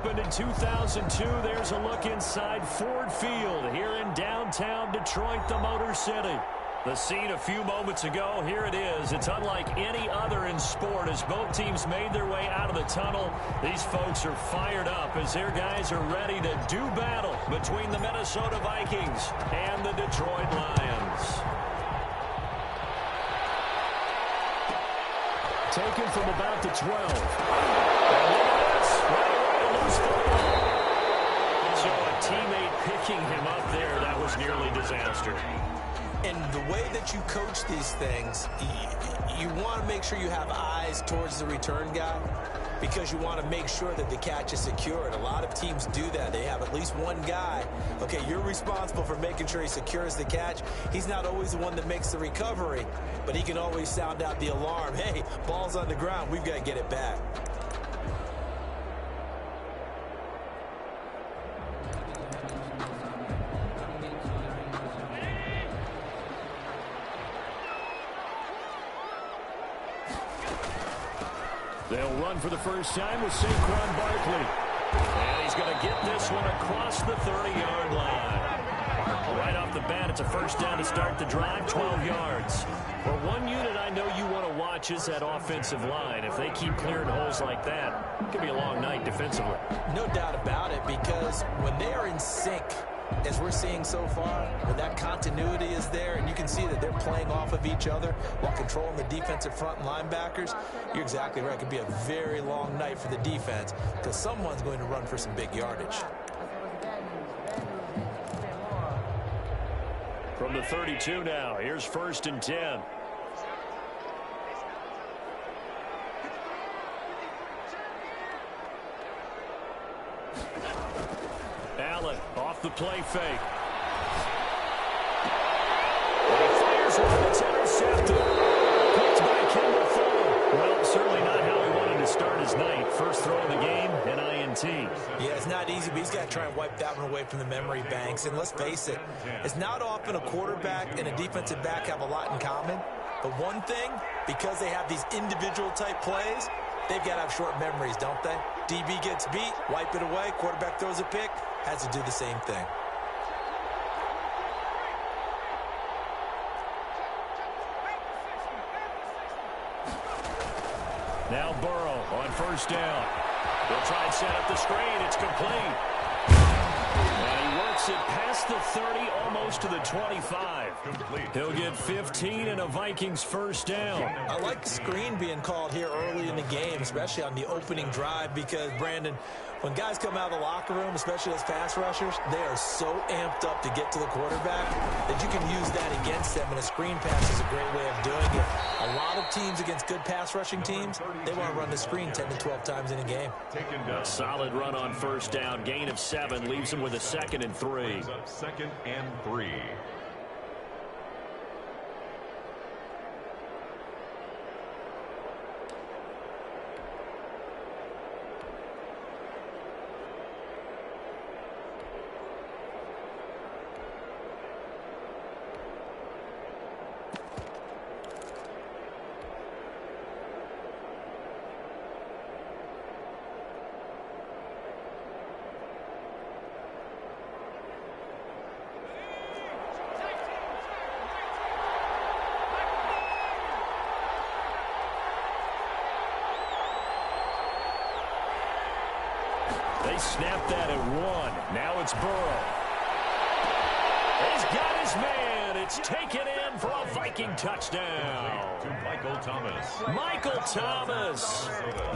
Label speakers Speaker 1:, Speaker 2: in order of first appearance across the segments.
Speaker 1: opened in 2002. There's a look inside Ford Field here in downtown Detroit, the Motor City. The scene a few moments ago, here it is. It's unlike any other in sport as both teams made their way out of the tunnel. These folks are fired up as their guys are ready to do battle between the Minnesota Vikings and the Detroit Lions. Taken from about the 12. And look at this. Right away, a loose football. So a teammate picking him up there, that was nearly disaster.
Speaker 2: And the way that you coach these things, you want to make sure you have eyes towards the return guy because you want to make sure that the catch is secured. A lot of teams do that. They have at least one guy. Okay, you're responsible for making sure he secures the catch. He's not always the one that makes the recovery, but he can always sound out the alarm. Hey, ball's on the ground. We've got to get it back.
Speaker 1: They'll run for the first time with Saquon Barkley. And he's going to get this one across the 30-yard line. Right off the bat, it's a first down to start the drive, 12 yards. For one unit I know you want to watch is that offensive line. If they keep clearing holes like that, it could be a long night defensively.
Speaker 2: No doubt about it, because when they are in sync, as we're seeing so far, when that continuity is there and you can see that they're playing off of each other while controlling the defensive front and linebackers, you're exactly right. It could be a very long night for the defense because someone's going to run for some big yardage.
Speaker 1: From the 32 now, here's 1st and 10. Allen off the play fake. And he fires one that's intercepted. Picked by Kendall Fuller. Well, certainly not how he wanted to start his night. First throw of the game, an INT.
Speaker 2: Yeah, it's not easy, but he's got to try and wipe that one away from the memory banks. And let's face it, it's not often a quarterback and a defensive back have a lot in common. But one thing, because they have these individual type plays, they've got to have short memories, don't they? DB gets beat, wipe it away, quarterback throws a pick, has to do the same thing.
Speaker 1: Now Burrow on first down. They'll try and set up the screen. It's complete. And he works it past the 30, almost to the 25. He'll get 15 and a Vikings first down.
Speaker 2: I like the screen being called here early in the game, especially on the opening drive, because, Brandon, when guys come out of the locker room, especially those pass rushers, they are so amped up to get to the quarterback that you can use that against them, and a screen pass is a great way of doing it. A lot of teams against good pass rushing teams, they want to run the screen 10 to 12 times in a game.
Speaker 1: A solid run on first down. Gain of 7 leaves him with a 2nd and 3.
Speaker 3: 2nd and 3.
Speaker 1: They snapped that at 1. Now it's Burrow. He's got his man. It's taken in for a Viking touchdown.
Speaker 3: To Michael Thomas.
Speaker 1: Michael Thomas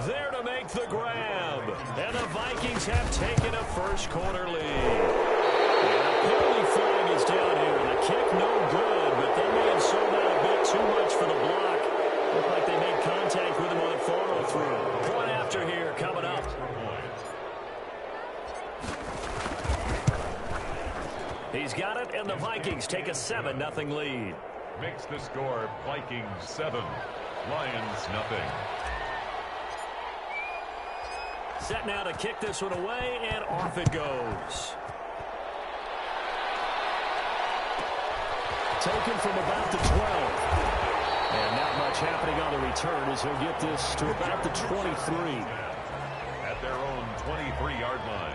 Speaker 1: there to make the grab. And the Vikings have taken a first quarter lead. And a penalty flag is down here. The kick no good, but they may have sold out a bit too much for the block. Looked like they made contact with him on follow-through. Point after here coming up. He's got it, and the Vikings take a 7-0 lead.
Speaker 3: Makes the score Vikings 7, Lions nothing.
Speaker 1: Set now to kick this one away, and off it goes. Taken from about the 12. And not much happening on the return as he'll get this to about the 23.
Speaker 3: At their own 23-yard line.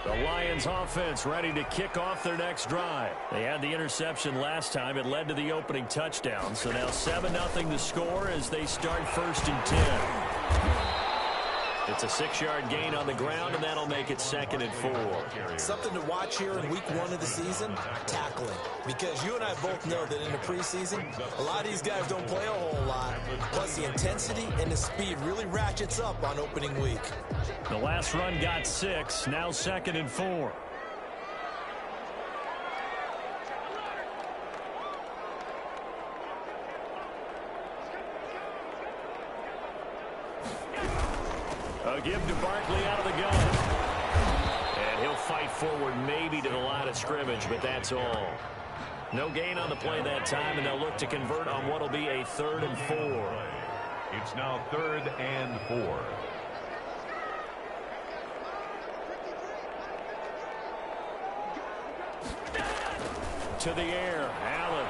Speaker 1: The Lions offense ready to kick off their next drive. They had the interception last time. It led to the opening touchdown. So now 7-0 to score as they start 1st and 10. It's a 6-yard gain on the ground, and that'll make it 2nd and 4.
Speaker 2: Something to watch here in week 1 of the season, tackling. Because you and I both know that in the preseason, a lot of these guys don't play a whole lot. Plus, the intensity and the speed really ratchets up on opening week.
Speaker 1: The last run got 6, now 2nd and 4. A give to Barkley out of the gun. And he'll fight forward maybe to the line of scrimmage, but that's all. No gain on the play that time, and they'll look to convert on what will be a 3rd and 4.
Speaker 3: It's now 3rd and 4.
Speaker 1: To the air, Allen.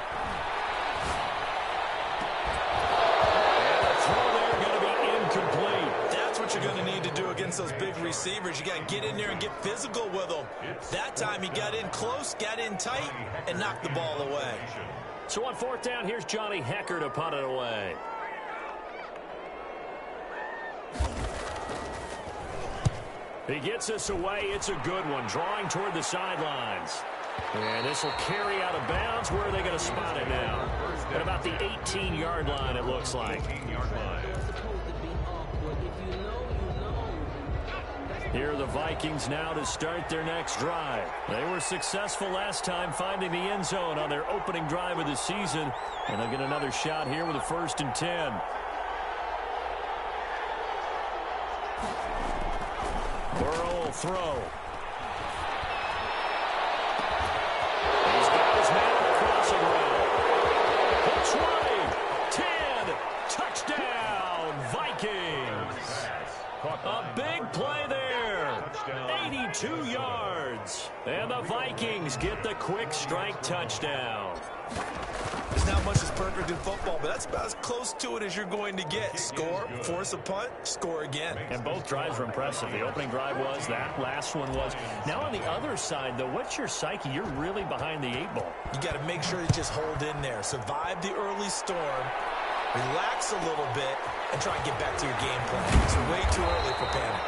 Speaker 1: And the throw there going to be incomplete.
Speaker 2: That's what you're going to need to do against those big receivers. You got to get in there and get physical with them. That time he got in close, got in tight, and knocked the ball away.
Speaker 1: So on 4th down, here's Johnny Hecker to punt it away. He gets us away. It's a good one, drawing toward the sidelines. And this will carry out of bounds. Where are they going to spot it now? At about the 18-yard line, it looks like. Here are the Vikings now to start their next drive. They were successful last time finding the end zone on their opening drive of the season. And they'll get another shot here with a 1st and 10. Burrow will throw. He's got his man on the crossing route. Looks right. 10. Touchdown, Vikings. A big play there. 82 yards. And the Vikings get the quick strike touchdown.
Speaker 2: There's not much that's perfect in football, but that's about as close to it as you're going to get. Score, force a punt, score again.
Speaker 1: And both drives were impressive. The opening drive was, that last one was. Now on the other side, though, what's your psyche? You're really behind the 8 ball.
Speaker 2: You got to make sure you just hold in there. Survive the early storm, relax a little bit, and try and get back to your game plan. It's way too early for panic.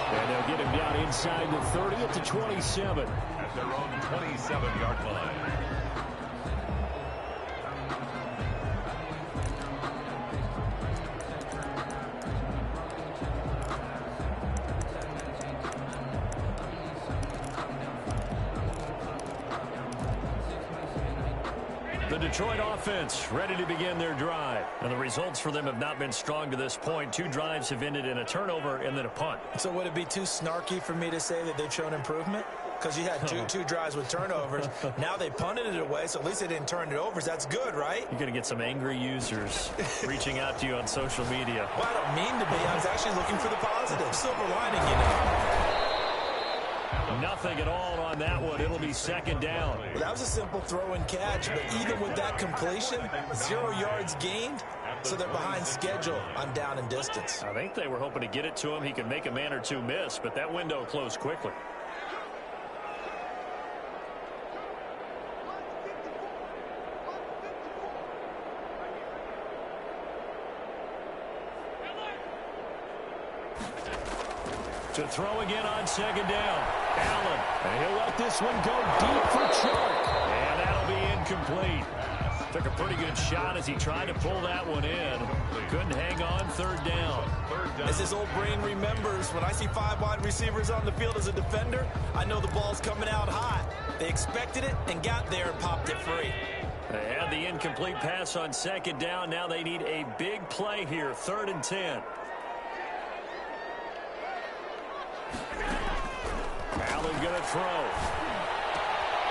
Speaker 1: And they'll get him down inside the 30 at the 27.
Speaker 3: At their own 27-yard line.
Speaker 1: The Detroit offense ready to begin their drive. And the results for them have not been strong to this point. 2 drives have ended in a turnover and then a punt.
Speaker 2: So would it be too snarky for me to say that they've shown improvement? because you had two drives with turnovers. Now they punted it away, so at least they didn't turn it over. So that's good, right?
Speaker 1: You're going to get some angry users reaching out to you on social media.
Speaker 2: Well, I don't mean to be. I was actually looking for the positive. Silver lining, you know.
Speaker 1: Nothing at all on that one. It'll be second down.
Speaker 2: Well, that was a simple throw and catch, but even with that completion, 0 yards gained, so they're behind schedule on down and distance.
Speaker 1: I think they were hoping to get it to him. He could make a man or two miss, but that window closed quickly. To throw again on second down. Allen. And he'll let this one go deep for Chark. And that'll be incomplete. Took a pretty good shot as he tried to pull that one in. Couldn't hang on. Third down.
Speaker 2: As his old brain remembers, when I see 5 wide receivers on the field as a defender, I know the ball's coming out hot. They expected it and got there and popped it free.
Speaker 1: They had the incomplete pass on second down. Now they need a big play here. 3rd and 10. Allen going to throw.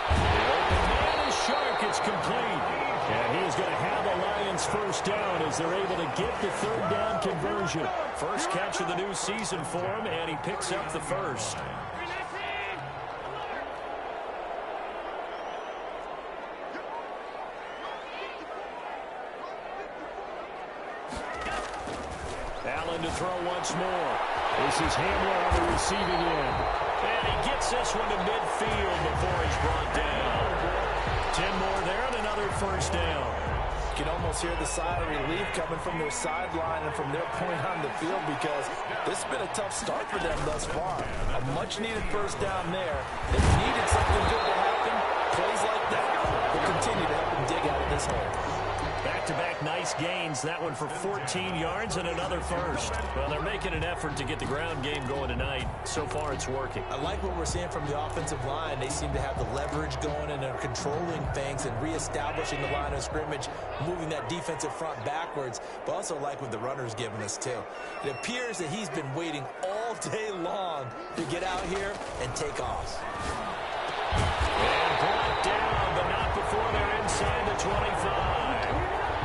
Speaker 1: The open man is Chark. It's complete. And he's going to have the Lions first down as they're able to get the 3rd down conversion. First catch of the new season for him, and he picks up the first. Allen to throw once more. This is Hamler on the receiving end. And he gets this one to midfield before he's brought down. 10 more there and another first down.
Speaker 2: You can almost hear the sigh of relief coming from their sideline and from their point on the field, because this has been a tough start for them thus far. A much-needed first down there. They needed something good to happen. Plays like that will continue to help them dig out of this hole.
Speaker 1: Back-to-back nice gains. That one for 14 yards and another first. Well, they're making an effort to get the ground game going tonight. So far, it's working.
Speaker 2: I like what we're seeing from the offensive line. They seem to have the leverage going and are controlling things and reestablishing the line of scrimmage, moving that defensive front backwards, but also like what the runner's giving us, too. It appears that he's been waiting all day long to get out here and take off.
Speaker 1: And brought down, but not before they're inside the 25.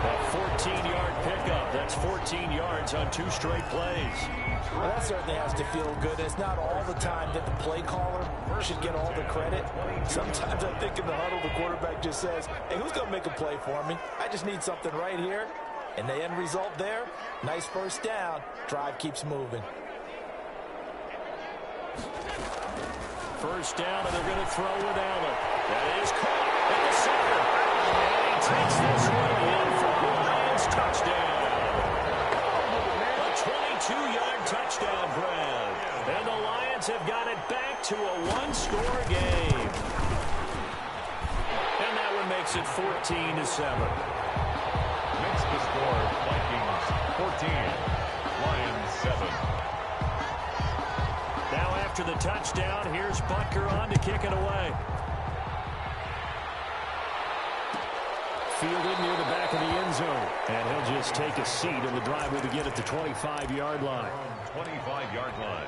Speaker 1: A 14-yard pickup. That's 14 yards on 2 straight plays.
Speaker 2: Well, that certainly has to feel good. It's not all the time that the play caller should get all the credit. Sometimes I think in the huddle, the quarterback just says, hey, who's going to make a play for me? I just need something right here. And the end result there, nice first down. Drive keeps moving.
Speaker 1: First down, and they're going to throw with Allen. That is caught at the center. And he takes this one in for the Lions touchdown. A 22-yard touchdown grab. And the Lions have got it back to a 1-score game. And that one makes it 14-7.
Speaker 3: Makes the score Vikings 14, Lions 7.
Speaker 1: Now after the touchdown, here's Butker on to kick it away. Fielded near the back of the end zone. And he'll just take a seat, and the drive will begin at the 25-yard line.
Speaker 3: 25-yard line.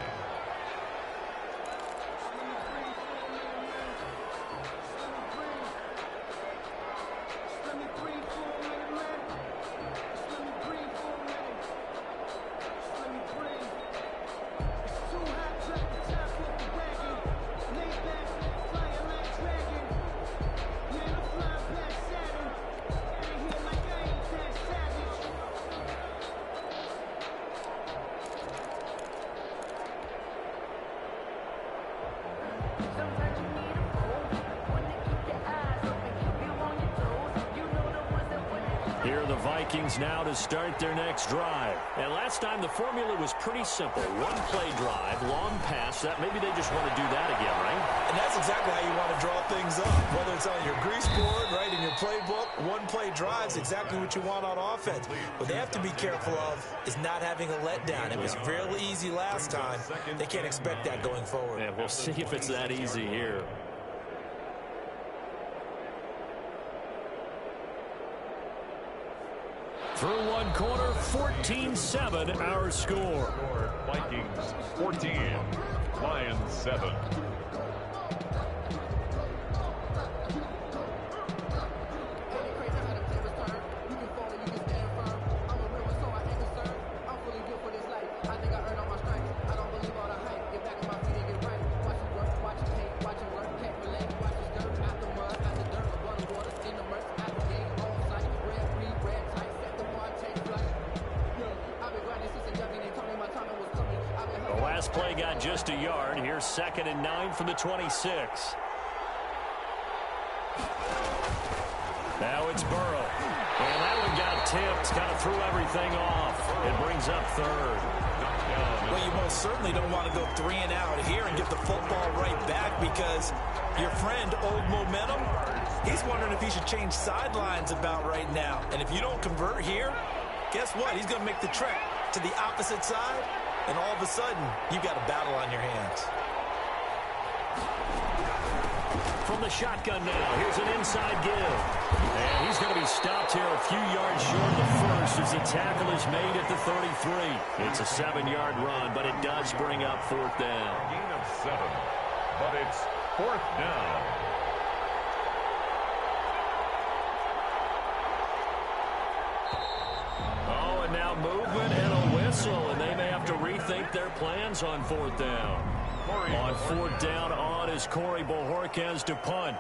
Speaker 1: Here are the Vikings now to start their next drive. And last time the formula was pretty simple. 1-play drive, long pass. That maybe they just want to do that again, right?
Speaker 2: And that's exactly how you want to draw things up. Whether it's on your grease board, right, in your playbook, 1-play drive's exactly what you want on offense. What they have to be careful of is not having a letdown. It was real easy last time. They can't expect that going forward.
Speaker 1: And we'll see if it's that easy here. Through one quarter, 14-7, our score.
Speaker 3: Vikings 14, Lions 7.
Speaker 1: Play got just a yard. Here's 2nd and 9 from the 26. Now it's Burrow. And that one got tipped. Kind of threw everything off. It brings up 3rd.
Speaker 2: Well, you most certainly don't want to go 3 and out here and get the football right back because your friend, Old Momentum, he's wondering if he should change sidelines about right now. And if you don't convert here, guess what? He's going to make the trek to the opposite side. And all of a sudden, you've got a battle on your hands.
Speaker 1: From the shotgun now, here's an inside give. And he's going to be stopped here a few yards short of the first as the tackle is made at the 33. It's a 7-yard run, but it does bring up 4th down.
Speaker 3: Gain of 7, but it's 4th down.
Speaker 1: Oh, and now movement and a whistle, and they may have to rethink their plans on 4th down. On 4th down, on is Corey Bojorquez to punt.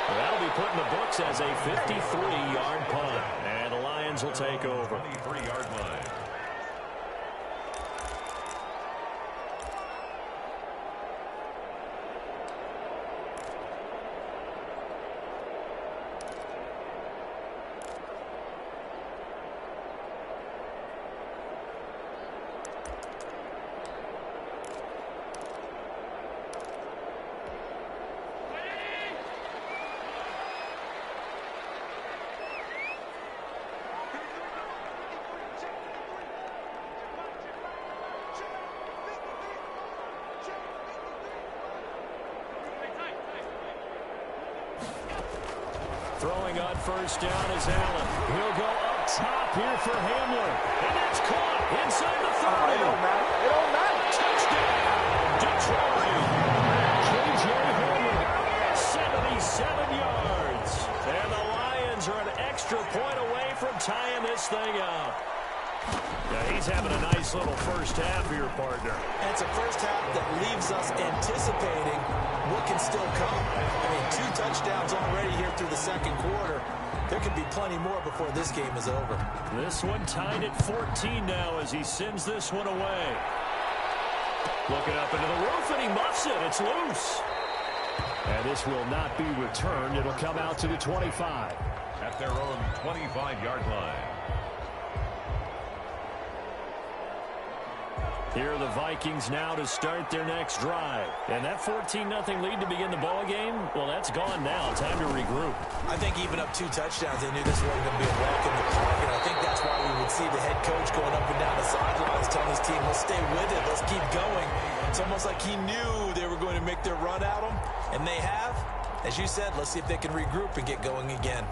Speaker 1: That'll be put in the books as a 53-yard punt, and the Lions will take over.
Speaker 3: 23-yard line.
Speaker 1: Throwing on 1st down is Allen. He'll go up top here for Hamler. And it's caught inside the 30.
Speaker 4: It don't matter. It don't matter.
Speaker 1: Touchdown, Detroit. K.J. Hamler, 77 yards. And the Lions are an extra point away from tying this thing up. Yeah, he's having a nice little first half here, partner.
Speaker 2: And it's a first half that leaves us anticipating what can still come. I mean, 2 touchdowns already here through the 2nd quarter. There could be plenty more before this game is over.
Speaker 1: This one tied at 14 now as he sends this one away. Looking up into the roof, and he muffs it. It's loose. And this will not be returned. It'll come out to the 25.
Speaker 3: At their own 25-yard line.
Speaker 1: Here are the Vikings now to start their next drive. And that 14-0 lead to begin the ball game, well, that's gone now. Time to regroup.
Speaker 2: I think even up 2 touchdowns, they knew this wasn't going to be a walk in the park. And I think that's why we would see the head coach going up and down the sidelines telling his team, let's stay with it, let's keep going. It's almost like he knew they were going to make their run at him. And they have. As you said, let's see if they can regroup and get going again.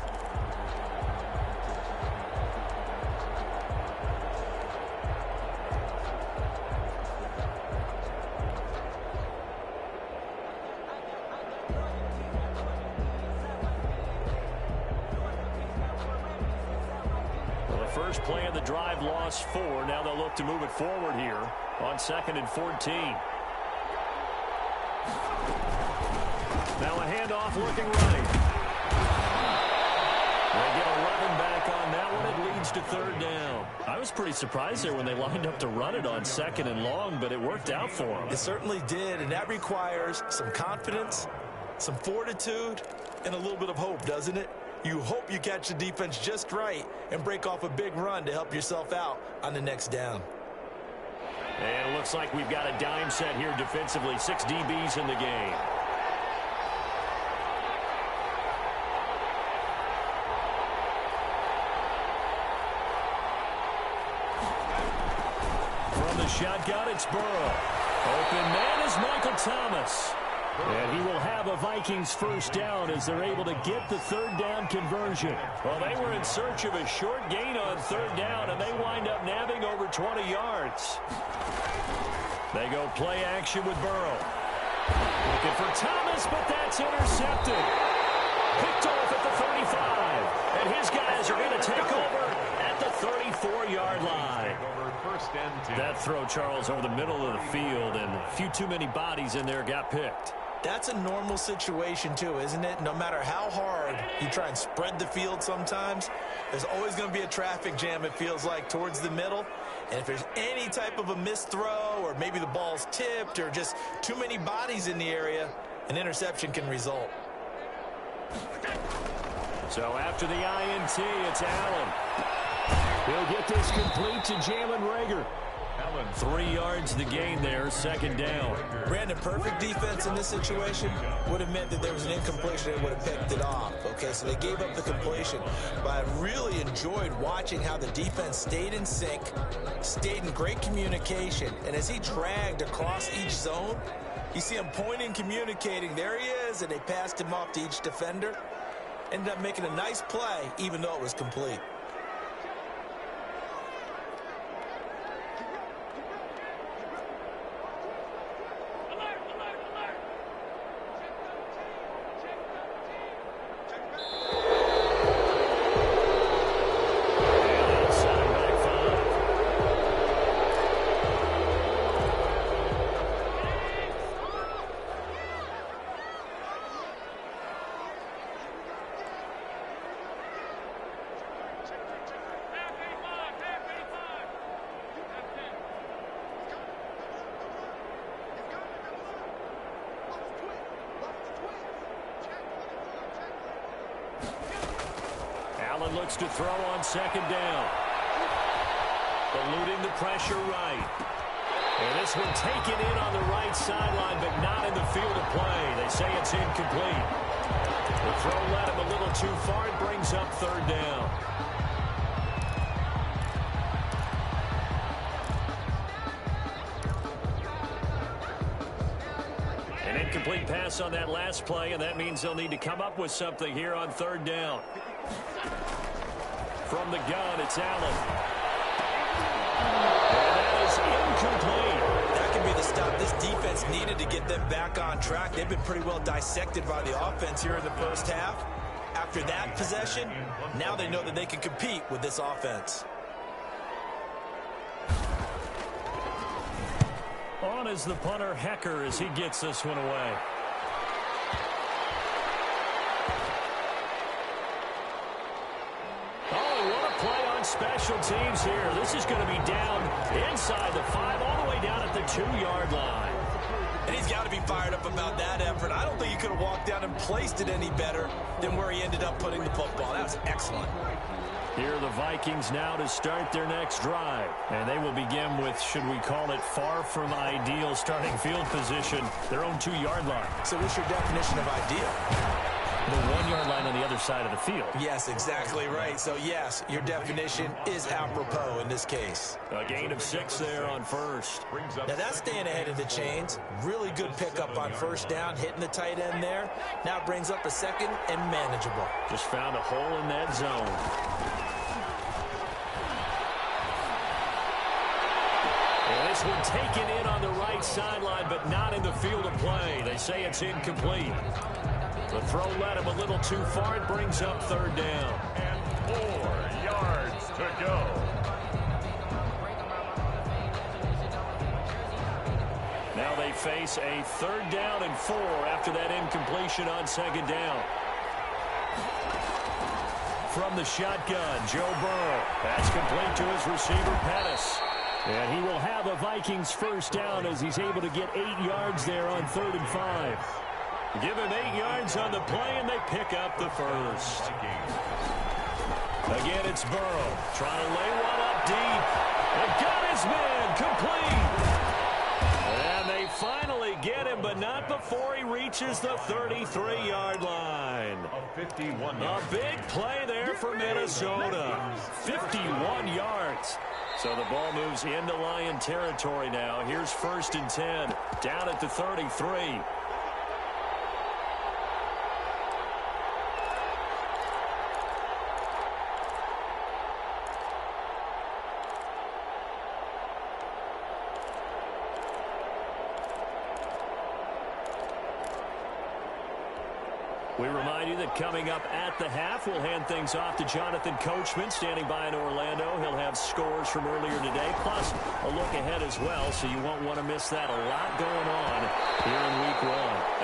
Speaker 1: First play of the drive, lost 4. Now they'll look to move it forward here on 2nd and 14. Now a handoff looking right. They get 11 back on that one. It leads to 3rd down. I was pretty surprised there when they lined up to run it on 2nd and long, but it worked out for them.
Speaker 2: It certainly did, and that requires some confidence, some fortitude, and a little bit of hope, doesn't it? You hope you catch the defense just right and break off a big run to help yourself out on the next down.
Speaker 1: And it looks like we've got a dime set here defensively. 6 DBs in the game. From the shotgun, it's Burrow. Open man is Michael Thomas. And he will have a Vikings first down as they're able to get the third down conversion. Well, they were in search of a short gain on third down, and they wind up nabbing over 20 yards. They go play action with Burrow. Looking for Thomas, but that's intercepted. Picked off at the 35. And his guys are going to take over at the 34-yard line. That throw, Charles, over the middle of the field, and a few too many bodies in there got picked.
Speaker 2: That's a normal situation, too, isn't it? No matter how hard you try and spread the field sometimes, there's always going to be a traffic jam, it feels like, towards the middle. And if there's any type of a missed throw, or maybe the ball's tipped, or just too many bodies in the area, an interception can result.
Speaker 1: So after the INT, it's Allen. He'll get this complete to Jalen Reagor. 3 yards the gain there, second down.
Speaker 2: Brandon, perfect defense in this situation would have meant that there was an incompletion and would have picked it off. Okay, so they gave up the completion. But I really enjoyed watching how the defense stayed in sync, stayed in great communication. And as he dragged across each zone, you see him pointing, communicating. There he is, and they passed him off to each defender. Ended up making a nice play, even though it was complete.
Speaker 1: Allen looks to throw on second down. Eluding the pressure right. And this one taken in on the right sideline, but not in the field of play. They say it's incomplete. The throw led him a little too far. It brings up third down. An incomplete pass on that last play, and that means they'll need to come up with something here on third down. From the gun, it's Allen. And that is incomplete.
Speaker 2: That could be the stop this defense needed to get them back on track. They've been pretty well dissected by the offense here in the first half. After that possession, now they know that they can compete with this offense.
Speaker 1: On is the punter, Hecker, as he gets this one away. Special teams here. This is going to be down inside the 5, all the way down at the 2-yard line.
Speaker 2: And he's got to be fired up about that effort. I don't think he could have walked down and placed it any better than where he ended up putting the football. That was excellent.
Speaker 1: Here are the Vikings now to start their next drive. And they will begin with, should we call it, far from ideal starting field position, their own 2-yard line.
Speaker 2: So what's your definition of ideal?
Speaker 1: The 1-yard line on the other side of the field.
Speaker 2: Yes, exactly right. So, yes, your definition is apropos in this case.
Speaker 1: A gain of 6 there on first.
Speaker 2: Now, that's staying ahead of the chains. Really good pickup on first down, hitting the tight end there. Now it brings up a second and manageable.
Speaker 1: Just found a hole in that zone. And this one taken in on the right sideline, but not in the field of play. They say it's incomplete. The throw led him a little too far. It brings up third down.
Speaker 3: And 4 yards to go.
Speaker 1: Now they face a 3rd down and 4 after that incompletion on second down. From the shotgun, Joe Burrow. That's complete to his receiver, Pettis. And he will have a Vikings first down as he's able to get 8 yards there on 3rd and 5. Give him 8 yards on the play, and they pick up the first. Again, it's Burrow trying to lay one up deep. And got his man complete. And they finally get him, but not before he reaches the 33-yard line. A big play there for Minnesota. 51 yards. So the ball moves into Lion territory now. Here's 1st and 10, down at the 33. We remind you that coming up at the half, we'll hand things off to Jonathan Coachman, standing by in Orlando. He'll have scores from earlier today, plus a look ahead as well, so you won't want to miss that. A lot going on here in Week 1.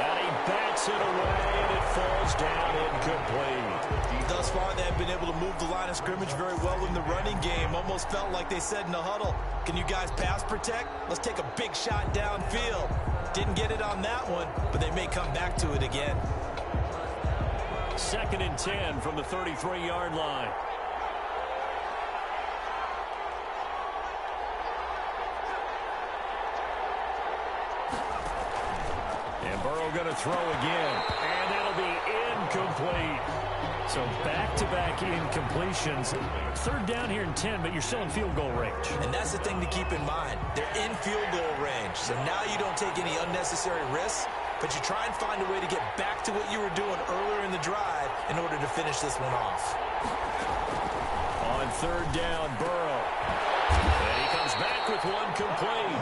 Speaker 1: And he bats it away, and it falls down incomplete.
Speaker 2: Thus far, they have been able to move the line of scrimmage very well in the running game. Almost felt like they said in the huddle, can you guys pass protect? Let's take a big shot downfield. Didn't get it on that one, but they may come back to it again.
Speaker 1: 2nd and 10 from the 33-yard line. And Burrow going to throw again. And that'll be incomplete. So back-to-back incompletions. 3rd down here and 10, but you're still in field goal range.
Speaker 2: And that's the thing to keep in mind. They're in field goal range. So now you don't take any unnecessary risks, but you try and find a way to get back to what you were doing earlier in the drive in order to finish this one off.
Speaker 1: On 3rd down, Burrow. And he comes back with one complete.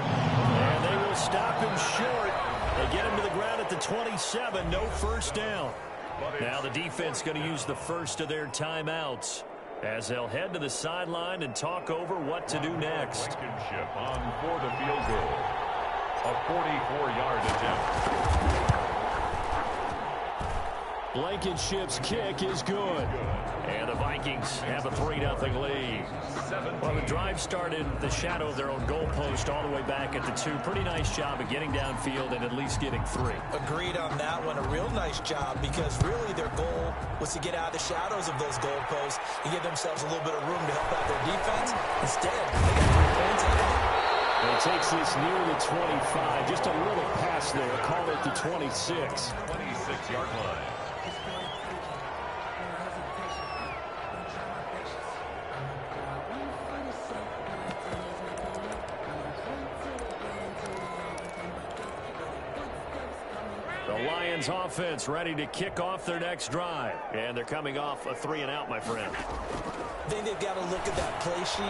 Speaker 1: And they will stop him short. They get him to the ground at the 27. No first down. Now the defense going to use the first of their timeouts as they'll head to the sideline and talk over what to do next.
Speaker 3: Blankenship on for the field goal. A 44-yard attempt.
Speaker 1: Blankenship's kick is good. And the Vikings have a 3-0 lead. Well, the drive started the shadow of their own goalpost all the way back at the 2. Pretty nice job of getting downfield and at least getting 3.
Speaker 2: Agreed on that one. A real nice job because really their goal was to get out of the shadows of those goalposts and give themselves a little bit of room to help out their defense. Instead, they got 3 points out of it.
Speaker 1: And it takes this near the 25. Just a little pass there. Call it the 26.
Speaker 3: 26-yard line.
Speaker 1: The Lions offense ready to kick off their next drive. And they're coming off a 3-and-out, my friend.
Speaker 2: I think they've got to look at that play sheet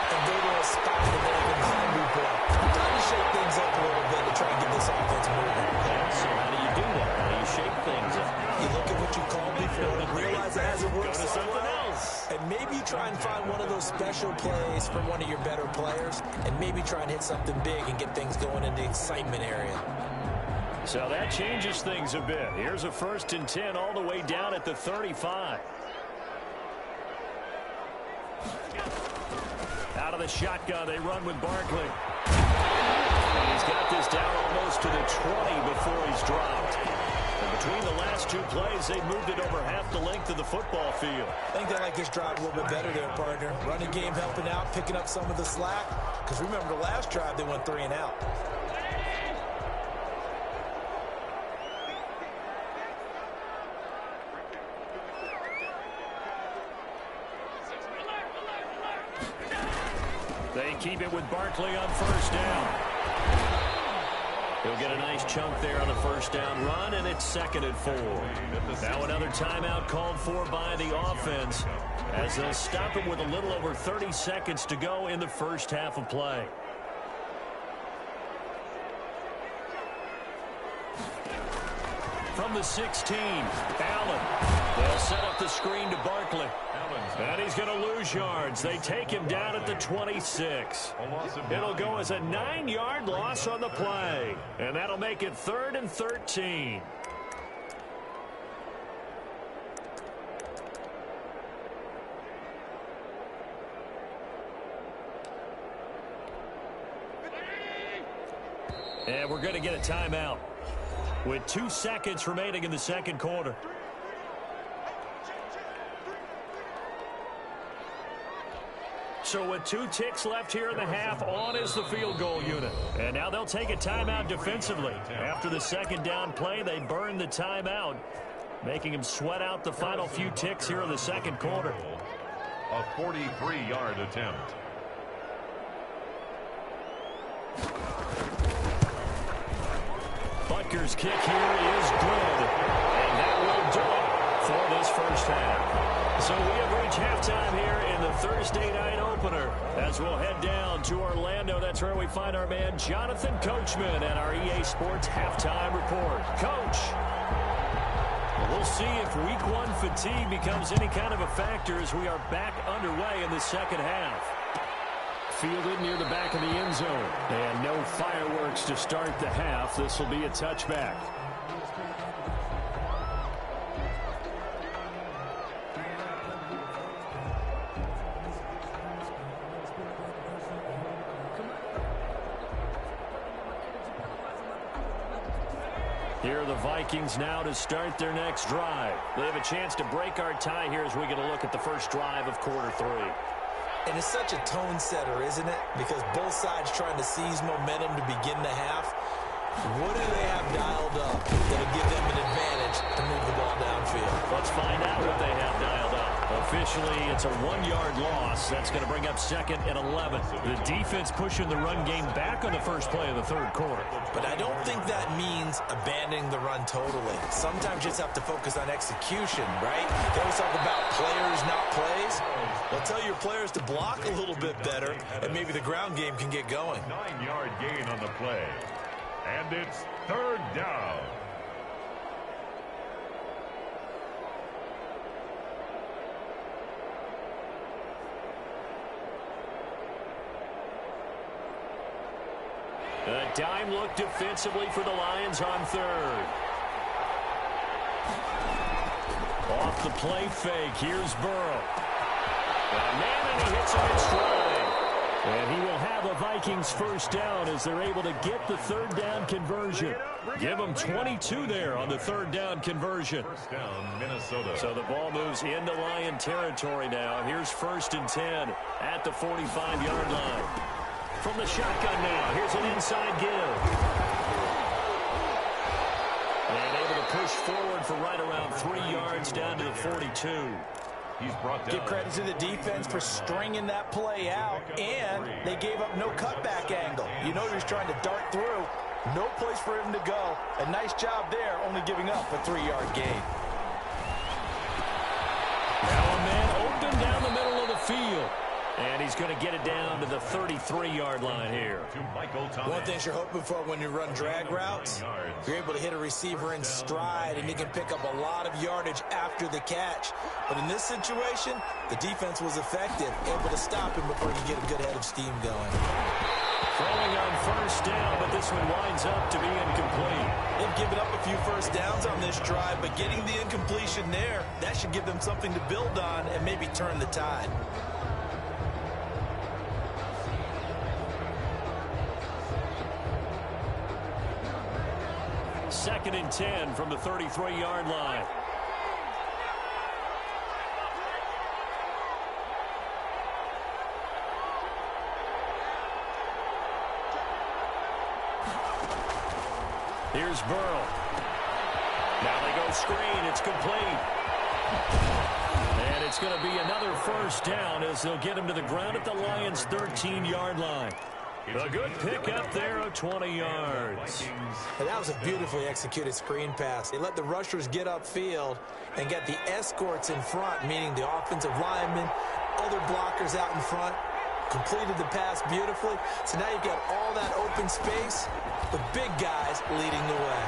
Speaker 2: and go to a spot that they have been hungry for. Trying to shake things up a little bit to try and get this offense moving.
Speaker 1: So how do you do that? How do you shake things up?
Speaker 2: You look at what you called before and realize it hasn't worked
Speaker 1: Go to
Speaker 2: so
Speaker 1: something
Speaker 2: well.
Speaker 1: else.
Speaker 2: And maybe you try and find one of those special plays from one of your better players and maybe try and hit something big and get things going in the excitement area.
Speaker 1: So that changes things a bit. Here's a 1st and 10 all the way down at the 35. Out of the shotgun, they run with Barkley. And he's got this down almost to the 20 before he's dropped. And between the last 2 plays, they moved it over half the length of the football field.
Speaker 2: I think they like this drive a little bit better there, partner. Running game helping out, picking up some of the slack. Because remember the last drive, they went 3-and-out.
Speaker 1: They keep it with Barkley on 1st down. He'll get a nice chunk there on the 1st down run, and it's 2nd and 4. Now another timeout called for by the offense as they'll stop it with a little over 30 seconds to go in the first half of play. From the 16, Allen. They'll set up the screen to Barkley. And he's going to lose yards. They take him down at the 26. It'll go as a 9-yard loss on the play. And that'll make it 3rd and 13. And we're going to get a timeout with 2 seconds remaining in the 2nd quarter. So with 2 ticks left here in the half, on is the field goal unit. And now they'll take a timeout defensively. After the 2nd down play, they burn the timeout, making him sweat out the final few ticks here in the 2nd quarter.
Speaker 3: A 43-yard attempt.
Speaker 1: Butker's kick here is good. And that will do it for this first half. So we have reached halftime here in the Thursday night opener as we'll head down to Orlando. That's where we find our man Jonathan Coachman at our EA Sports Halftime Report. Coach. Well, we'll see if week one fatigue becomes any kind of a factor as we are back underway in the second half. Fielded near the back of the end zone. And no fireworks to start the half. This will be a touchback. Here are the Vikings now to start their next drive. They have a chance to break our tie here as we get a look at the first drive of quarter three.
Speaker 2: And it's such a tone setter, isn't it? Because both sides trying to seize momentum to begin the half. What do they have dialed up that'll give them an advantage to move the ball downfield?
Speaker 1: Let's find out what they have dialed up. Officially, it's a 1-yard loss. That's going to bring up 2nd and 11. The defense pushing the run game back on the first play of the third quarter.
Speaker 2: But I don't think that means abandoning the run totally. Sometimes you just have to focus on execution, right? They always talk about players, not plays. Well, tell your players to block a little bit better, and maybe the ground game can get going.
Speaker 3: 9-yard gain on the play. And it's 3rd down.
Speaker 1: A dime look defensively for the Lions on 3rd. Off the play fake. Here's Burrow. And he hits him in stride. And he will have a Vikings first down as they're able to get the 3rd down conversion. Give them 22 there on the 3rd down conversion.
Speaker 3: First down, Minnesota.
Speaker 1: So the ball moves into Lion territory now. Here's 1st and 10 at the 45-yard line. From the shotgun now, here's an inside give. And able to push forward for right around 3 yards down to the 42.
Speaker 3: He's brought down.
Speaker 4: Give credit to the defense for stringing that play out, and they gave up no cutback angle. You know he was trying to dart through. No place for him to go. A nice job there, only giving up a 3-yard gain.
Speaker 1: Now a man open down the middle of the field. And he's going to get it down to the 33-yard line here.
Speaker 2: One thing you're hoping for when you run drag routes, you're able to hit a receiver in stride, and you can pick up a lot of yardage after the catch. But in this situation, the defense was effective, able to stop him before he could get a good head of steam going.
Speaker 1: Throwing on 1st down, but this one winds up to be incomplete.
Speaker 2: They've given up a few first downs on this drive, but getting the incompletion there, that should give them something to build on and maybe turn the tide.
Speaker 1: 2nd and 10 from the 33-yard line. Here's Burrow. Now they go screen. It's complete. And it's going to be another first down as they'll get him to the ground at the Lions' 13-yard line. A good pick up there of 20 yards.
Speaker 2: And that was a beautifully executed screen pass. They let the rushers get upfield and get the escorts in front, meaning the offensive linemen, other blockers out in front, completed the pass beautifully. So now you've got all that open space, the big guys leading the way.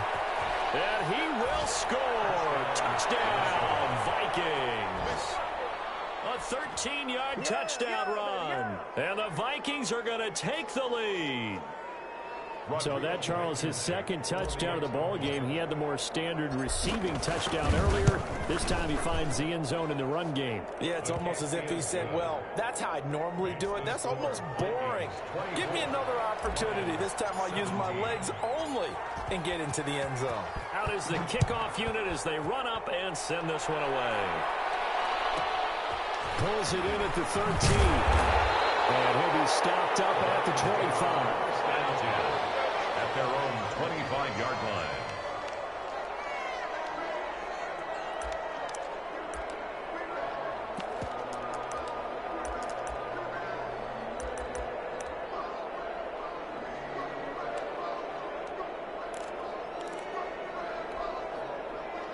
Speaker 1: And he will score. Touchdown, Vikings. A 13-yard touchdown run. And the Vikings are going to take the lead. So that, Charles, his 2nd touchdown of the ball game. He had the more standard receiving touchdown earlier. This time he finds the end zone in the run game.
Speaker 4: Yeah, it's almost as if he said, well, that's how I normally do it. That's almost boring. Give me another opportunity. This time I'll use my legs only and get into the end zone.
Speaker 1: Out is the kickoff unit as they run up and send this one away. Pulls it in at the 13. And he'll be stopped up at the 25.
Speaker 3: At their own 25-yard line.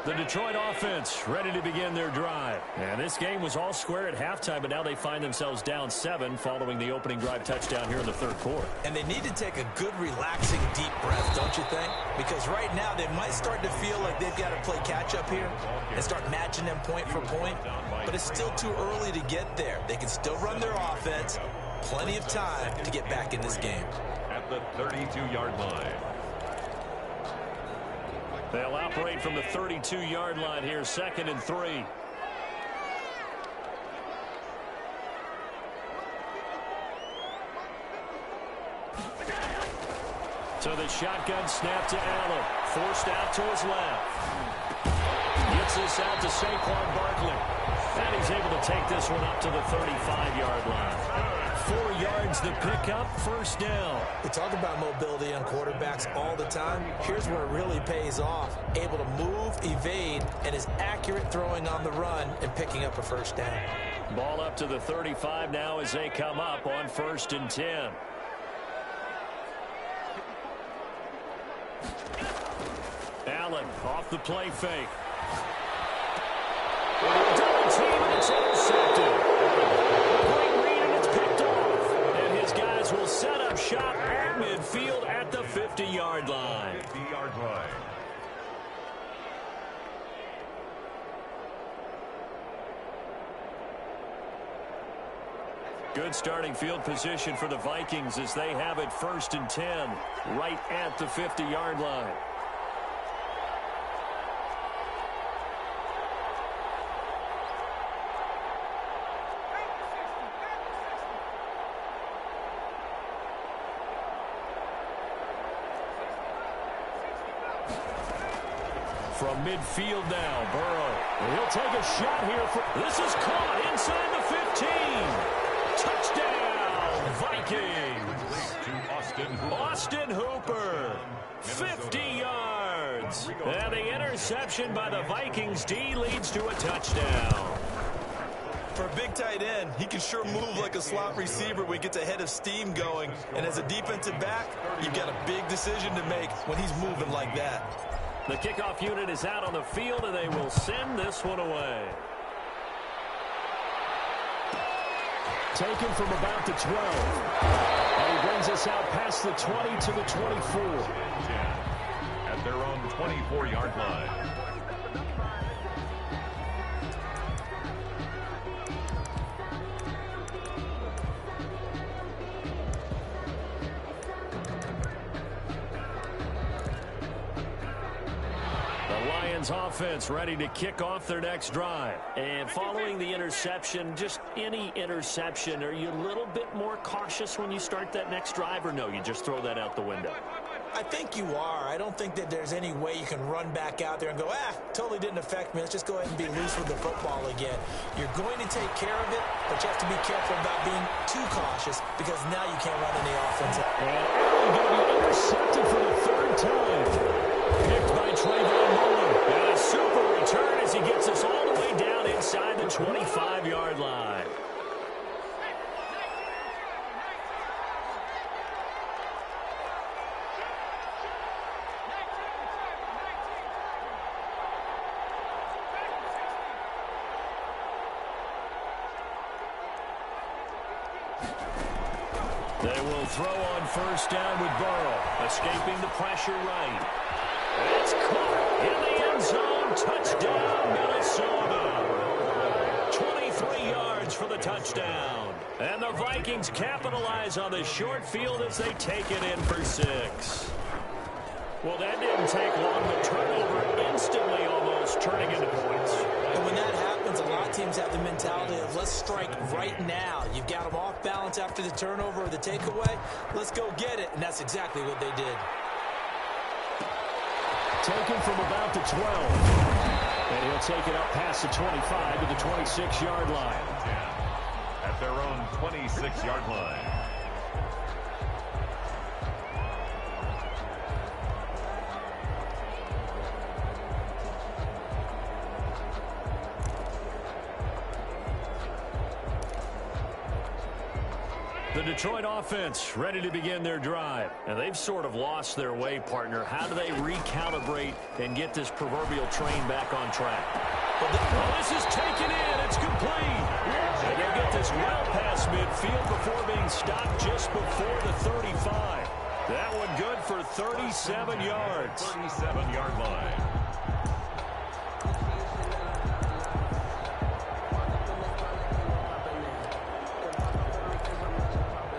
Speaker 1: The Detroit offense ready to begin their drive. And this game was all square at halftime, but now they find themselves down 7 following the opening drive touchdown here in the third quarter.
Speaker 2: And they need to take a good, relaxing, deep breath, don't you think? Because right now they might start to feel like they've got to play catch-up here and start matching them point for point. But it's still too early to get there. They can still run their offense. Plenty of time to get back in this game.
Speaker 3: At the 32-yard line.
Speaker 1: They'll operate from the 32-yard line here, 2nd and 3. So the shotgun snap to Allen. Forced out to his left. Gets this out to Saquon Barkley. And he's able to take this one up to the 35-yard line. 4 yards the pickup, first down.
Speaker 2: We talk about mobility on quarterbacks all the time. Here's where it really pays off. Able to move, evade, and is accurate throwing on the run and picking up a first down.
Speaker 1: Ball up to the 35 now as they come up on 1st and 10. Allen off the play fake. Double team, and it's intercepted. Great read, and it's picked off. And his guys will set up shop at midfield at the 50-yard line.
Speaker 3: 50-yard line.
Speaker 1: Good starting field position for the Vikings as they have it 1st and 10, right at the 50-yard line. From midfield now, Burrow. He'll take a shot here. This is caught inside the 15. Touchdown, Vikings. Austin Hooper. 50 yards. And the interception by the Vikings D leads to a touchdown.
Speaker 4: For a big tight end, he can sure move like a slot receiver when he gets a head of steam going. And as a defensive back, you've got a big decision to make when he's moving like that.
Speaker 1: The kickoff unit is out on the field, and they will send this one away. Taken from about the 12. And he brings us out past the 20 to the 24.
Speaker 3: At their own 24-yard line.
Speaker 1: Offense ready to kick off their next drive. And following the interception, just any interception, are you a little bit more cautious when you start that next drive, or no, you just throw that out the window?
Speaker 2: I think you are. I don't think that there's any way you can run back out there and go, totally didn't affect me. Let's just go ahead and be loose with the football again. You're going to take care of it, but you have to be careful about being too cautious because now you can't run any offense.
Speaker 1: And Allen going to be intercepted for the 3rd time. Picked by Trayvon Mullen. And a super return as he gets us all the way down inside the 25-yard line. They will throw on 1st down with Burrow, escaping the pressure right. It's caught in the end zone. Touchdown, Minnesota. 23 yards for the touchdown. And the Vikings capitalize on the short field as they take it in for 6. Well, that didn't take long. The turnover instantly almost turning into points.
Speaker 2: And when that happens, a lot of teams have the mentality of let's strike right now. You've got them off balance after the turnover or the takeaway. Let's go get it. And that's exactly what they did.
Speaker 1: Taken from about the 12. And he'll take it up past the 25 to the 26-yard line.
Speaker 3: At their own 26-yard line.
Speaker 1: The Detroit offense ready to begin their drive. And they've sort of lost their way, partner. How do they recalibrate and get this proverbial train back on track? Well, this is taken in. It's complete. And they get this well past midfield before being stopped just before the 35. That one good for 37 yards.
Speaker 3: 37-yard line.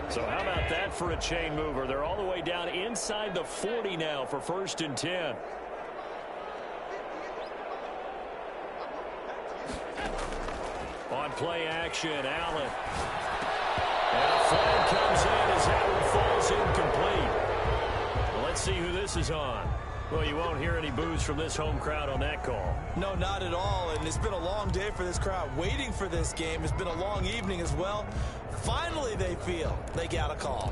Speaker 1: So how about that for a chain mover? They're all the way down inside the 40 now for 1st and 10. On play action, Allen. And a flag comes in as that one falls incomplete. Well, let's see who this is on. Well, you won't hear any boos from this home crowd on that call.
Speaker 2: No, not at all. And it's been a long day for this crowd. Waiting for this game. It's been a long evening as well. Finally, they feel they got a call.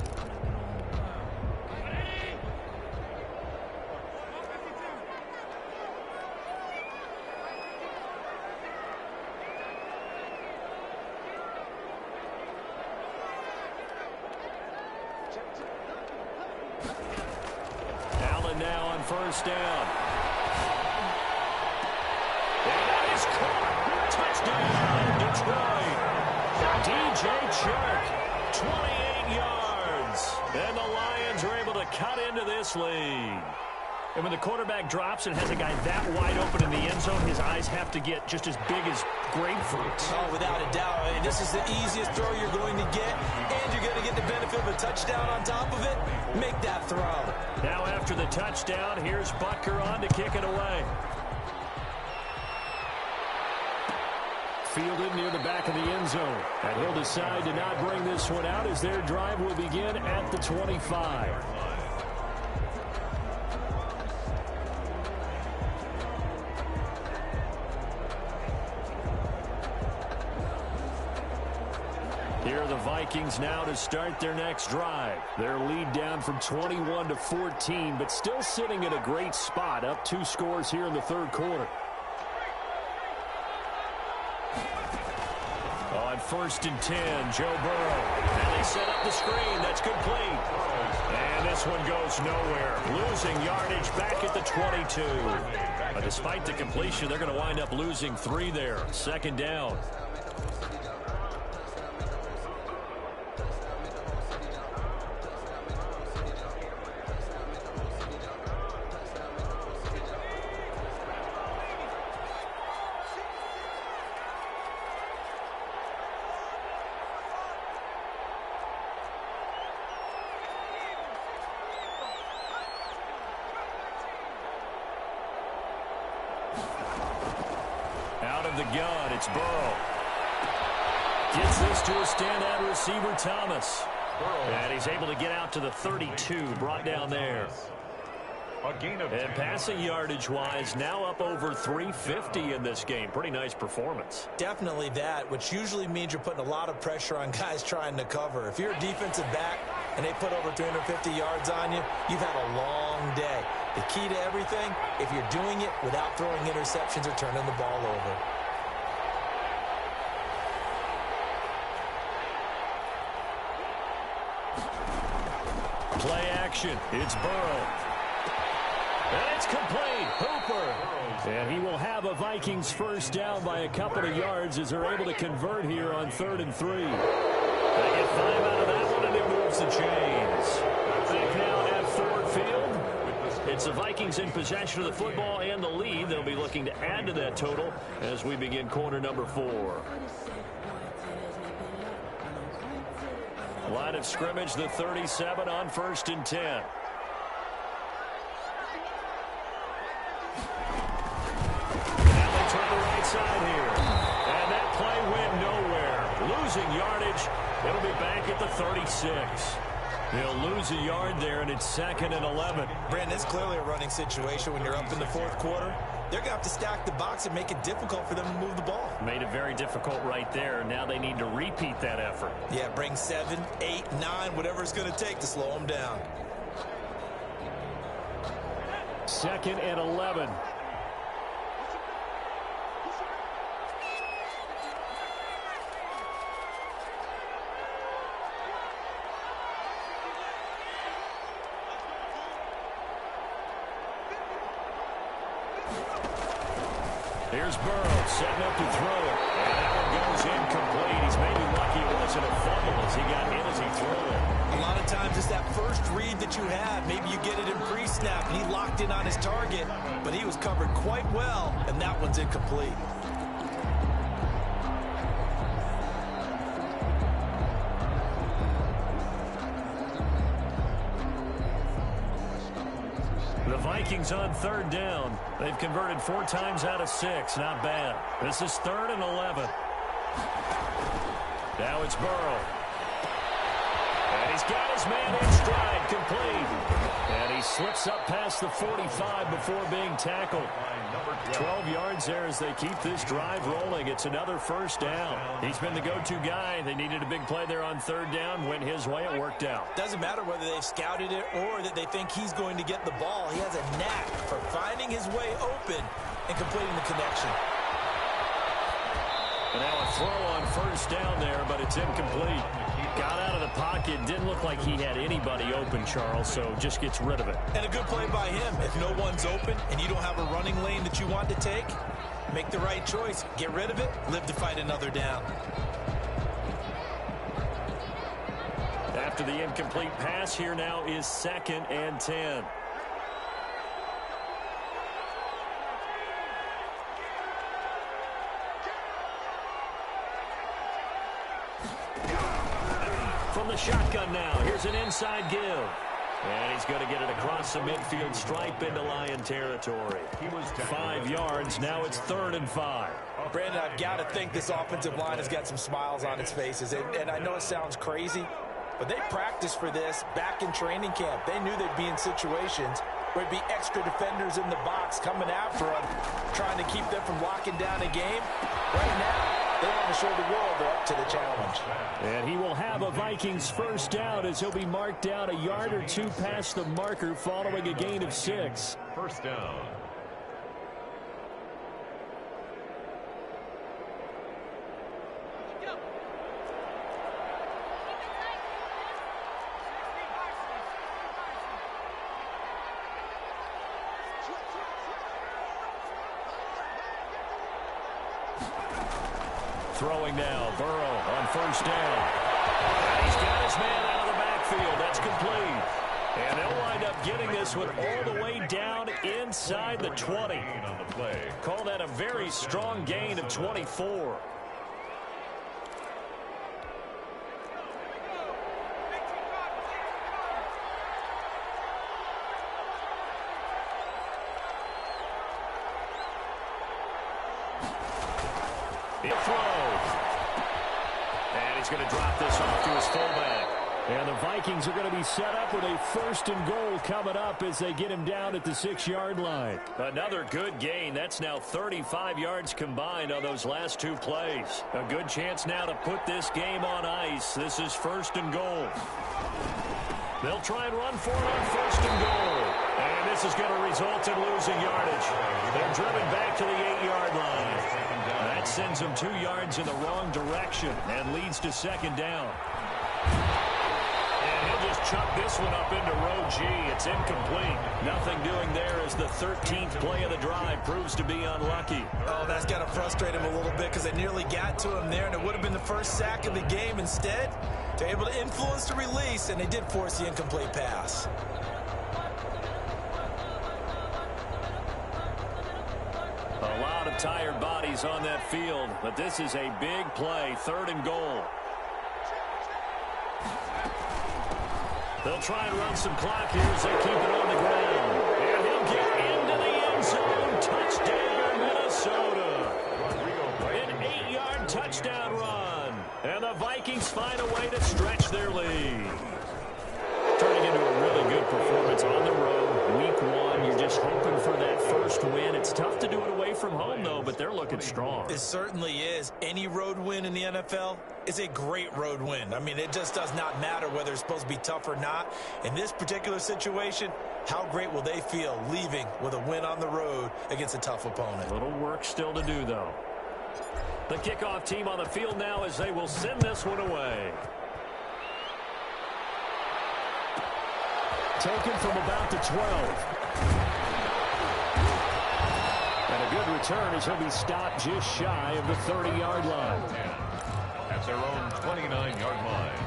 Speaker 1: Allen now on 1st down. And that is caught. Touchdown, Detroit. DJ Chark, 28 yards. And the Lions are able to cut into this lead. And when the quarterback drops and has a guy that wide open in the end zone, his eyes have to get just as big as grapefruit.
Speaker 2: Oh, without a doubt. I mean, this is the easiest throw you're going to get, and you're going to get the benefit of a touchdown on top of it. Make that throw.
Speaker 1: Now after the touchdown, here's Butker on to kick it away. Fielded near the back of the end zone. And he'll decide to not bring this one out as their drive will begin at the 25. Here are the Vikings now to start their next drive. Their lead down from 21 to 14, but still sitting in a great spot, up 2 scores here in the 3rd quarter. On 1st and 10, Joe Burrow. And they set up the screen. That's complete. And this one goes nowhere. Losing yardage back at the 22. But despite the completion, they're going to wind up losing 3 there. 2nd down. Out of the gun, it's Burrow. Gets this to a standout receiver, Thomas. And he's able to get out to the 32, brought down there. And passing yardage-wise, now up over 350 in this game. Pretty nice performance.
Speaker 2: Definitely that, which usually means you're putting a lot of pressure on guys trying to cover. If you're a defensive back and they put over 350 yards on you, you've had a long day. The key to everything, if you're doing it without throwing interceptions or turning the ball over.
Speaker 1: Play action. It's Burrow. And it's complete. Hooper. And he will have a Vikings first down by a couple of yards as they're able to convert here on 3rd and 3. They get 5 out of that one, and it moves the chains. Back now at Ford Field. It's the Vikings in possession of the football and the lead. They'll be looking to add to that total as we begin quarter number 4. Line of scrimmage, the 37 on 1st and 10. Now they turn the right side here. And that play went nowhere. Losing yardage. It'll be back at the 36. They'll lose a yard there, and it's 2nd and 11.
Speaker 2: Brandon, it's clearly a running situation when you're up in the 4th quarter. They're going to have to stack the box and make it difficult for them to move the ball.
Speaker 1: Made it very difficult right there. Now they need to repeat that effort.
Speaker 2: Yeah, bring 7, 8, 9, whatever it's going to take to slow them down.
Speaker 1: 2nd and 11. Here's Burrow setting up to throw it. And that one goes incomplete. He's maybe lucky it wasn't a fumble as he got hit as he threw it.
Speaker 2: A lot of times it's that first read that you have. Maybe you get it in pre-snap and he locked in on his target, but he was covered quite well, and that one's incomplete.
Speaker 1: The Vikings on third down. They've converted 4 times out of 6. Not bad. This is 3rd and 11. Now it's Burrow. And he's got his man in stride, complete. And he slips up past the 45 before being tackled. 12 yards there as they keep this drive rolling. It's another first down. He's been the go-to guy. They needed a big play there on third down. Went his way. It worked out.
Speaker 2: Doesn't matter whether they've scouted it or that they think he's going to get the ball. He has a knack for finding his way open and completing the connection.
Speaker 1: And now a throw on first down there, but it's incomplete. Got out of the pocket. Didn't look like he had anybody open, Charles, so just gets rid of it.
Speaker 2: And a good play by him. If no one's open and you don't have a running lane that you want to take, make the right choice. Get rid of it. Live to fight another down.
Speaker 1: After the incomplete pass, here now is 2nd and 10. From the shotgun now, here's an inside give. And he's going to get it across the midfield stripe into Lion territory. 5 yards, now it's 3rd and 5.
Speaker 4: Brandon, I've got to think this offensive line has got some smiles on its faces. And I know it sounds crazy, but they practiced for this back in training camp. They knew they'd be in situations where there'd be extra defenders in the box coming after them, trying to keep them from locking down a game. Right now, they want to show the world they're up to the challenge.
Speaker 1: And he will have a Vikings first down as he'll be marked down a yard or 2 past the marker following a gain of 6.
Speaker 3: First down.
Speaker 1: Throwing now, Burrow on first down. And he's got his man out of the backfield. That's complete. And they'll wind up getting this one all the way down inside the 20. Call that a very strong gain of 24. He'll throw. And he's going to drop this off to his fullback. And the Vikings are going to be set up with a 1st and goal coming up as they get him down at the 6-yard line. Another good gain. That's now 35 yards combined on those last 2 plays. A good chance now to put this game on ice. This is 1st and goal. They'll try and run for it on 1st and goal. And this is going to result in losing yardage. They're driven back to the 8-yard line. That sends them 2 yards in the wrong direction and leads to 2nd down. And he'll just chuck this one up into row G. It's incomplete. Nothing doing there as the 13th play of the drive proves to be unlucky.
Speaker 2: Oh, that's got to frustrate him a little bit because they nearly got to him there, and it would have been the first sack of the game. Instead, they're able to influence the release, and they did force the incomplete pass.
Speaker 1: A lot of tired bodies on that field, but this is a big play, 3rd and goal. They'll try and run some clock here as they keep it on the ground. And he'll get into the end zone. Touchdown, Minnesota. An 8-yard touchdown run. And the Vikings find a way to stretch their lead. Turning into a really good performance on the road. Week 1, you're just hoping for that first win. It's tough to do it away from home, though, but they're looking strong.
Speaker 2: It certainly is. Any road win in the NFL is a great road win. I mean, it just does not matter whether it's supposed to be tough or not. In this particular situation, how great will they feel leaving with a win on the road against a tough opponent?
Speaker 1: Little work still to do, though. The kickoff team on the field now as they will send this one away. Taken from about the 12. And a good return as he'll be stopped just shy of the 30-yard line.
Speaker 3: At their own 29-yard line.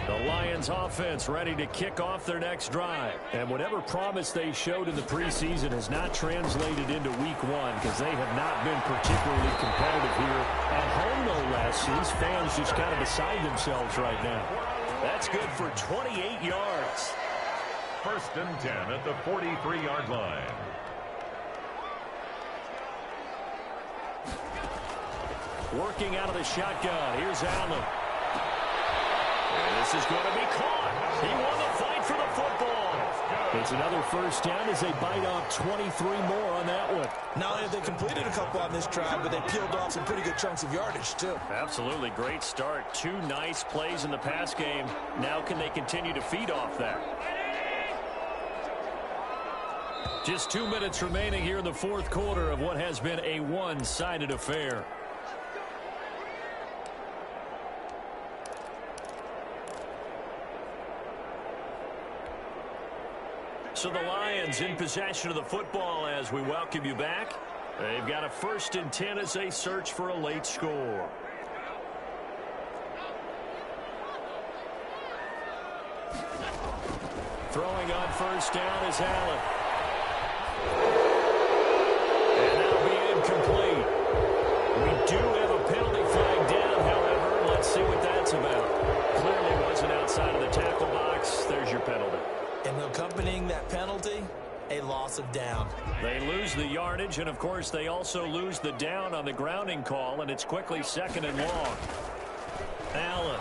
Speaker 1: The Lions offense ready to kick off their next drive. And whatever promise they showed in the preseason has not translated into week one because they have not been particularly competitive here at home, no less. These fans just kind of beside themselves right now. That's good for 28 yards.
Speaker 3: 1st and 10 at the 43-yard line.
Speaker 1: Working out of the shotgun. Here's Allen. And this is going to be caught. He won the fight for the football. It's another first down as they bite off 23 more on that one.
Speaker 4: Not only have they completed a couple on this drive, but they peeled off some pretty good chunks of yardage, too.
Speaker 1: Absolutely great start. 2 nice plays in the pass game. Now can they continue to feed off that? Just 2 minutes remaining here in the 4th quarter of what has been a one-sided affair. So the Lions in possession of the football as we welcome you back. They've got a 1st and 10 as they search for a late score. Throwing on 1st down is Allen. And that'll be incomplete. We do have a penalty flag down, however. Let's see what that's about. Clearly wasn't outside of the tackle box. There's your penalty.
Speaker 4: And accompanying that penalty, a loss of down.
Speaker 1: They lose the yardage, and of course they also lose the down on the grounding call, and it's quickly 2nd and long. Allen.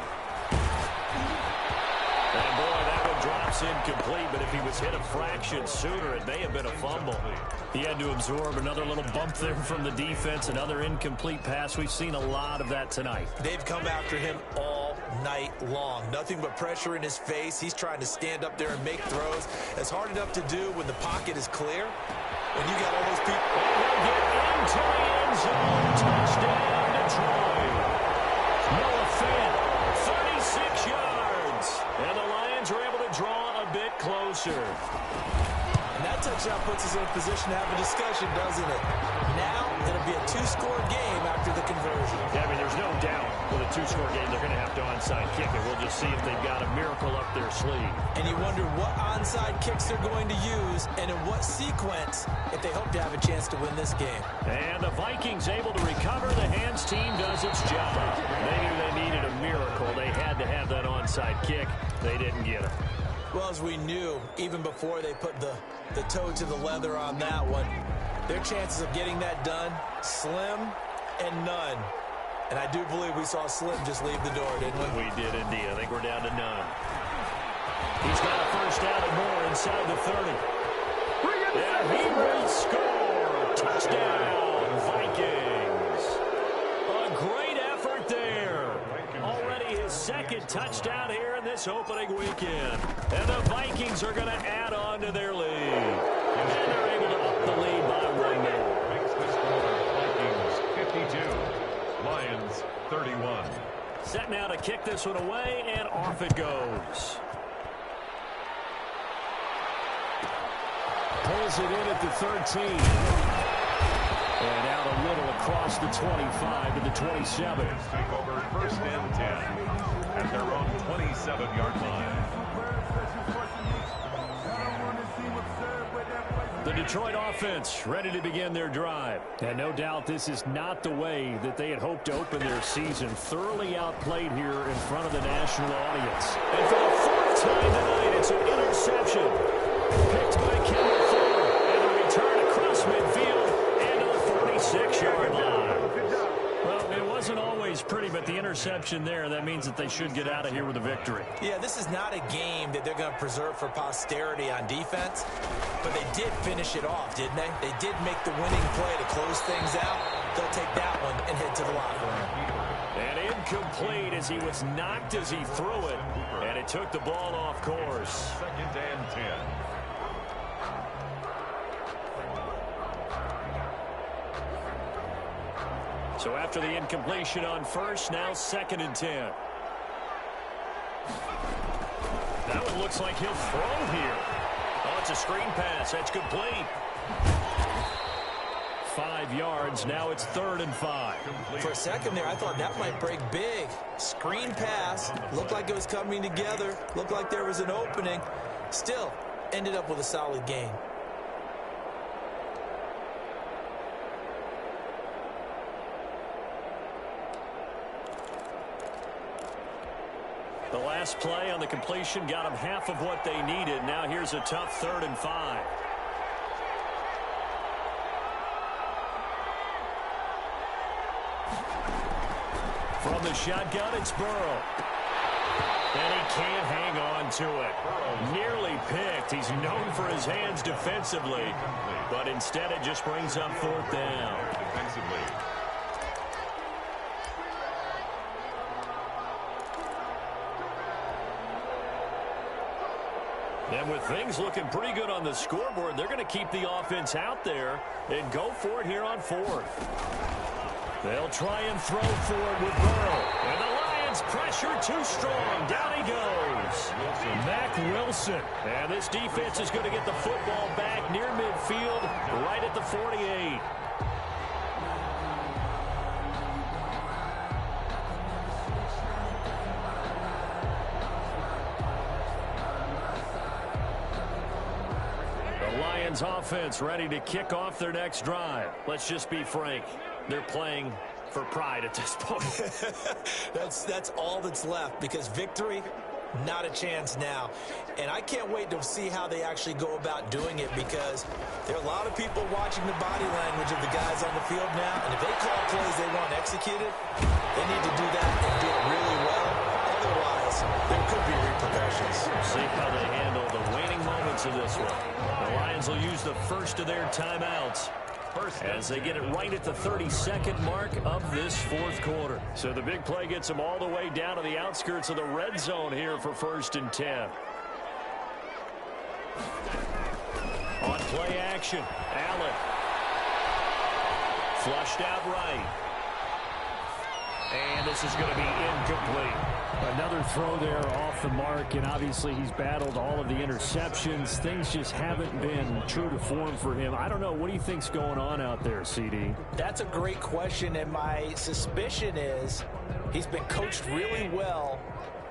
Speaker 1: And boy, that one drops incomplete, but if he was hit a fraction sooner, it may have been a fumble. He had to absorb another little bump there from the defense, another incomplete pass. We've seen a lot of that tonight.
Speaker 4: They've come after him all night long. Nothing but pressure in his face. He's trying to stand up there and make throws. It's hard enough to do when the pocket is clear. When you got all those people.
Speaker 1: And he'll get into the end zone. Touchdown, Detroit. Noah Fant, 36 yards. And the Lions are able to draw a bit closer.
Speaker 4: And that touchdown puts us in a position to have a discussion, doesn't it? Now, it'll be a 2-score game after the conversion.
Speaker 1: Yeah, I mean, there's no doubt with a 2-score game, they're going to have to onside kick it. We'll just see if they've got a miracle up their sleeve.
Speaker 4: And you wonder what onside kicks they're going to use and in what sequence if they hope to have a chance to win this game.
Speaker 1: And the Vikings able to recover. The hands team does its job. They knew they needed a miracle. They had to have that onside kick. They didn't get it.
Speaker 4: Well, as we knew, even before they put the toe to the leather on that one, their chances of getting that done, slim and none. And I do believe we saw Slim just leave the door, didn't we?
Speaker 1: We did indeed. I think we're down to none. He's got a 1st down and more inside the 30. And he will score. Touchdown, Vikings. A great effort there. Already his 2nd touchdown here in this opening weekend. And the Vikings are going to add on to their lead. And they're able to up the lead by 1 more.
Speaker 3: Makes the score Vikings 52. Lions 31.
Speaker 1: Set now to kick this one away, and off it goes. Pulls it in at the 13. And out a little across the 25 to the 27.
Speaker 3: Take over 1st and 10 at their own 27-yard line.
Speaker 1: The Detroit offense ready to begin their drive. And no doubt this is not the way that they had hoped to open their season. Thoroughly outplayed here in front of the national audience. And for the 4th time tonight, it's an interception. Picked by Kevin Fuller. And a return across midfield and to the 46-yard line. Well, it wasn't always pretty, but the interception there, that means that they should get out of here with a victory.
Speaker 4: Yeah, this is not a game that they're going to preserve for posterity on defense, but they did finish it off, didn't they? They did make the winning play to close things out. They'll take that one and head to the locker room.
Speaker 1: And incomplete as he was knocked as he threw it, and it took the ball off course.
Speaker 3: 2nd and 10.
Speaker 1: So after the incompletion on 1st, now 2nd and 10. That one looks like he'll throw here. Oh, it's a screen pass. That's complete. 5 yards. Now it's 3rd and 5.
Speaker 2: For a second there, I thought that might break big. Screen pass. Looked like it was coming together. Looked like there was an opening. Still, ended up with a solid gain.
Speaker 1: The last play on the completion got them half of what they needed. Now here's a tough 3rd and 5. From the shotgun, it's Burrow. And he can't hang on to it. Nearly picked. He's known for his hands defensively. But instead it just brings up 4th down.
Speaker 3: Defensively.
Speaker 1: And with things looking pretty good on the scoreboard, they're going to keep the offense out there and go for it here on 4th. They'll try and throw for it with Burrow. And the Lions pressure too strong. Down he goes. Mac Wilson. And this defense is going to get the football back near midfield, right at the 48. Lions offense ready to kick off their next drive. Let's just be frank. They're playing for pride at this point.
Speaker 2: That's all that's left, because victory, not a chance now. And I can't wait to see how they actually go about doing it, because there are a lot of people watching the body language of the guys on the field now. And if they call plays they want executed, they need to do that and do it really well. Otherwise, there could be repercussions.
Speaker 1: See how they handle the waning moments of this one. The Lions will use the first of their timeouts as they get it right at the 32nd mark of this 4th quarter. So the big play gets them all the way down to the outskirts of the red zone here for 1st and 10. On play action, Allen. Flushed out right. And this is going to be incomplete.
Speaker 5: Another throw there off the mark, and obviously he's battled all of the interceptions. Things just haven't been true to form for him. I don't know. What do you think's going on out there, CD?
Speaker 4: That's a great question, and my suspicion is he's been coached really well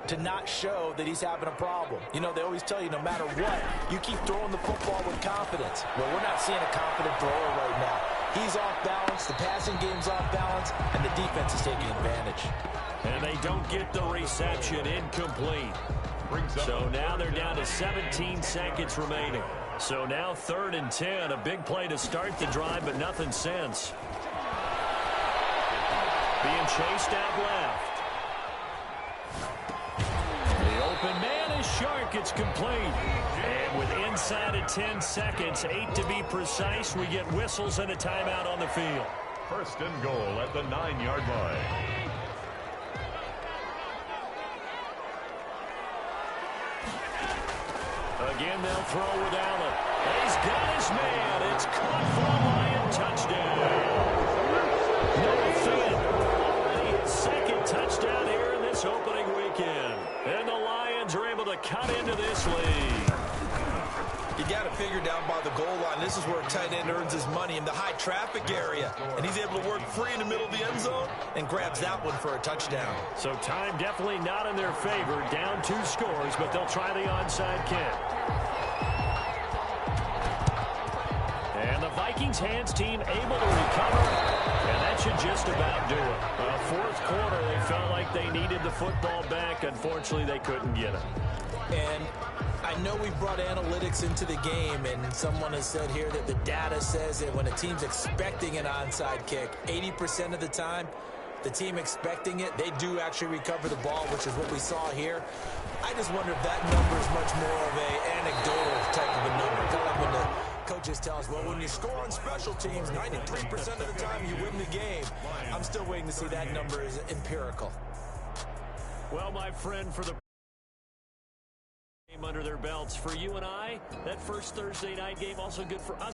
Speaker 4: to not show that he's having a problem. You know, they always tell you no matter what, you keep throwing the football with confidence. Well, we're not seeing a confident thrower right now. He's off balance, the passing game's off balance, and the defense is taking advantage.
Speaker 1: And they don't get the reception. Incomplete. So now they're down to 17 seconds remaining. So now 3rd and 10. A big play to start the drive, but nothing since. Being chased out left. The open man is Shark. It's complete. And with inside of 10 seconds, 8 to be precise, we get whistles and a timeout on the field.
Speaker 3: 1st and goal at the 9-yard line.
Speaker 1: Again, they'll throw with Allen. He's got his man. It's caught for a Lion touchdown. Noah Finn, his 2nd touchdown here in this opening weekend. And the Lions are able to cut into this lead.
Speaker 2: You got to figure down by the goal line. This is where a tight end earns his money, in the high traffic area. And he's able to work free in the middle of the end zone and grabs that one for a touchdown.
Speaker 1: So time definitely not in their favor. Down 2 scores, but they'll try the onside kick. And the Vikings hands team able to recover. And that should just about do it. 4th quarter, they felt like they needed the football back. Unfortunately, they couldn't get it.
Speaker 2: And I know we brought analytics into the game, and someone has said here that the data says that when a team's expecting an onside kick, 80% of the time, the team expecting it, they do actually recover the ball, which is what we saw here. I just wonder if that number is much more of an anecdotal type of a number. Kind of like when the coaches tell us, well, when you score on special teams, 93% of the time you win the game. I'm still waiting to see that number is empirical.
Speaker 1: Well, my friend, for the under their belts. For you and I, that first Thursday night game also good for us.